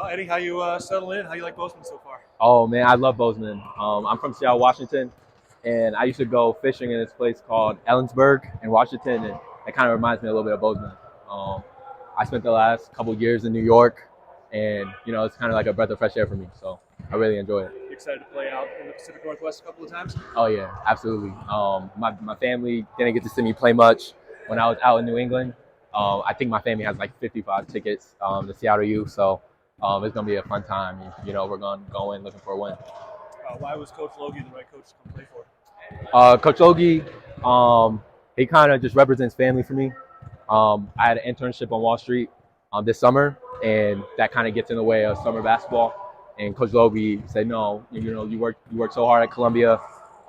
Eddie, how you settle in? How you like Bozeman so far? Oh man, I love Bozeman. I'm from Seattle, Washington, and I used to go fishing in this place called Ellensburg in Washington, and it kind of reminds me a little bit of Bozeman. Um, I spent the last couple of years in New York, and it's kind of like a breath of fresh air for me. So I really enjoy it. You excited to play out in the Pacific Northwest a couple of times? Oh yeah, absolutely. My family didn't get to see me play much when I was out in New England. I think my family has like 55 tickets to Seattle U, so it's gonna be a fun time. We're gonna go in looking for a win. Why was Coach Logie the right coach to come play for? Coach Logie, he kind of just represents family for me. I had an internship on Wall Street this summer, and that kind of gets in the way of summer basketball. And Coach Logie said, "No, you worked so hard at Columbia,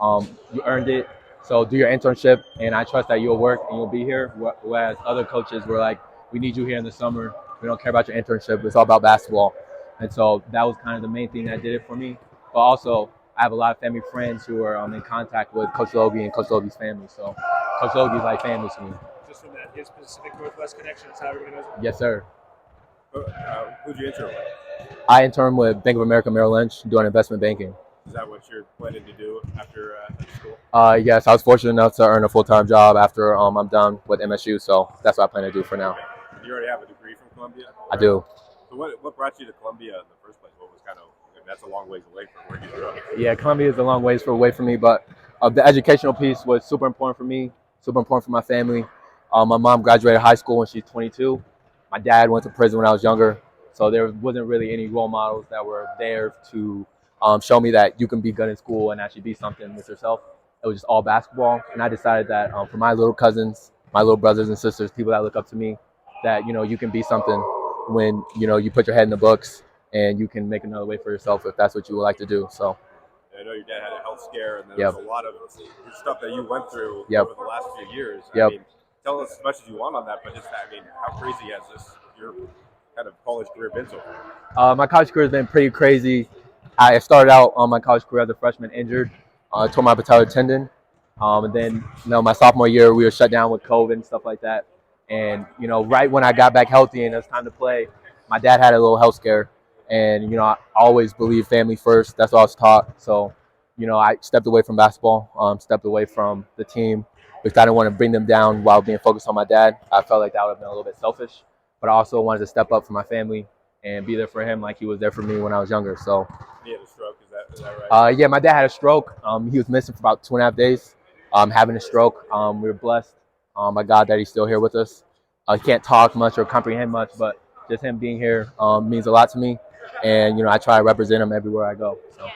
you earned it. So do your internship, and I trust that you'll work and you'll be here." Whereas other coaches were like, "We need you here in the summer. We don't care about your internship. It's all about basketball." And so that was kind of the main thing that did it for me. But also, I have a lot of family friends who are in contact with Coach Logie and Coach Logie's family. So Coach Logie's like family to me. Just from his Pacific Northwest connection, that's how everybody knows him. Yes, sir. Who'd you intern with? I intern with Bank of America Merrill Lynch doing investment banking. Is that what you're planning to do after school? Yes, I was fortunate enough to earn a full-time job after I'm done with MSU, so that's what I plan to do for now. You already have a degree from Columbia? I do. So what brought you to Columbia in the first place? What was that's a long ways away from where you grew up. Yeah, Columbia is a long ways away from me, but the educational piece was super important for me, super important for my family. My mom graduated high school when she's 22. My dad went to prison when I was younger, so there wasn't really any role models that were there to show me that you can be good in school and actually be something with yourself. It was just all basketball, and I decided that for my little cousins, my little brothers and sisters, people that look up to me, that you can be something when you put your head in the books and you can make another way for yourself if that's what you would like to do. So. I know your dad had a health scare, and there's a lot of stuff that you went through over the last few years. I mean, tell us as much as you want on that, but how crazy has your kind of college career been so far? My college career has been pretty crazy. I started out on my college career as a freshman injured, tore my patellar tendon, and then my sophomore year we were shut down with COVID and stuff like that. And right when I got back healthy and it was time to play, my dad had a little health scare. And, I always believe family first. That's what I was taught. So, I stepped away from basketball, stepped away from the team because I didn't want to bring them down while being focused on my dad. I felt like that would have been a little bit selfish. But I also wanted to step up for my family and be there for him like he was there for me when I was younger. So. He had a stroke, is that right? Yeah, my dad had a stroke. He was missing for about 2.5 days, having a stroke. We were blessed by God that he's still here with us. He can't talk much or comprehend much, but just him being here means a lot to me. And I try to represent him everywhere I go. So.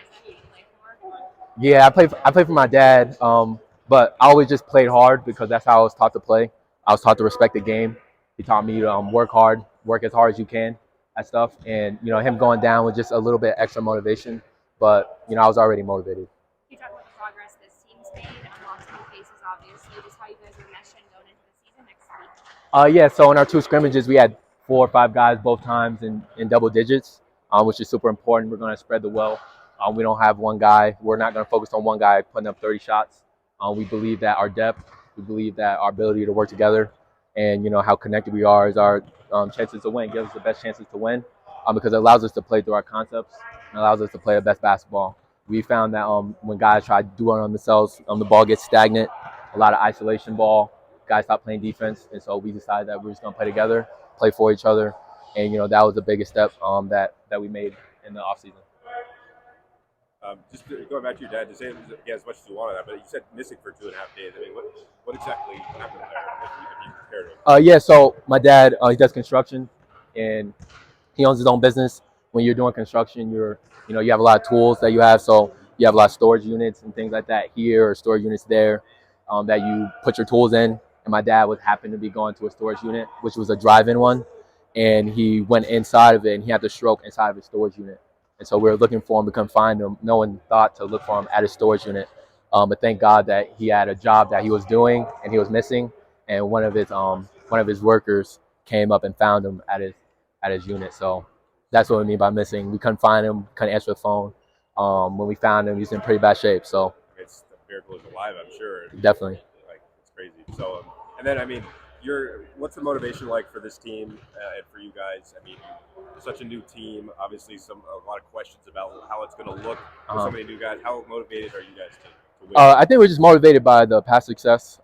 Yeah, I play for my dad, but I always just played hard because that's how I was taught to play. I was taught to respect the game. He taught me to work hard, work as hard as you can at stuff. And him going down with just a little bit extra motivation, but I was already motivated. Can you talk about the progress this team's made? Lots of new faces, obviously. Just how you guys are meshing going into the season next week. Yeah. So in our 2 scrimmages, we had 4 or 5 guys both times in double digits. Which is super important. We're going to spread the wealth. We don't have one guy. We're not going to focus on one guy putting up 30 shots. We believe that our depth, we believe that our ability to work together, and how connected we are is our chances to win. Gives us the best chances to win because it allows us to play through our concepts and allows us to play the best basketball. We found that when guys try to do it on themselves, the ball gets stagnant. A lot of isolation ball. Guys stop playing defense, and so we decided that we're just going to play together, play for each other. And, that was the biggest step that we made in the offseason. Just going back to your dad, to say as much as you want on that, but you said missing for 2.5 days. I mean, what exactly happened there, if you compared it? Yeah, so my dad, he does construction, and he owns his own business. When you're doing construction, you have a lot of tools that you have, so you have a lot of storage units and things like that here or storage units there that you put your tools in. And my dad happened to be going to a storage unit, which was a drive-in one. And he went inside of it, and he had the stroke inside of his storage unit. And so we were looking for him. We couldn't find him. No one thought to look for him at his storage unit. But thank God that he had a job that he was doing, and he was missing. And one of his workers came up and found him at his unit. So that's what we mean by missing. We couldn't find him. Couldn't answer the phone. When we found him, he was in pretty bad shape. So it's a miracle he's alive, I'm sure. Definitely. It's crazy. So and then what's the motivation like for this team and for you guys? I mean, such a new team. Obviously, a lot of questions about how it's going to look with so many new guys. How motivated are you guys to win? I think we're just motivated by the past success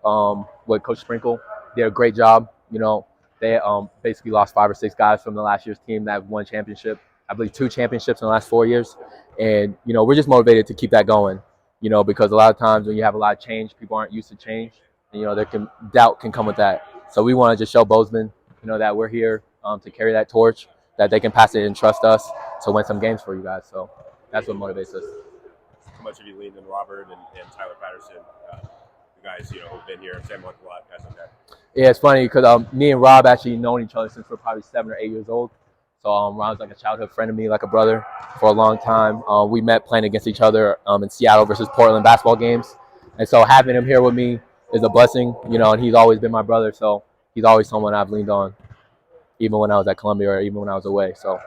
with Coach Sprinkle. They did a great job. They basically lost 5 or 6 guys from the last year's team that won championship. I believe 2 championships in the last 4 years. And, we're just motivated to keep that going, because a lot of times when you have a lot of change, people aren't used to change. And, doubt can come with that. So we want to just show Bozeman, that we're here to carry that torch, that they can pass it and trust us to win some games for you guys. So that's what motivates us. How much have you leaned on Robert and Tyler Patterson, the guys who've been here, Sam Luck, guys like that? Yeah, it's funny because me and Rob actually known each other since we're probably 7 or 8 years old. So Rob's like a childhood friend of me, like a brother for a long time. We met playing against each other in Seattle versus Portland basketball games. And so having him here with me is a blessing, and he's always been my brother. So he's always someone I've leaned on, even when I was at Columbia or even when I was away. So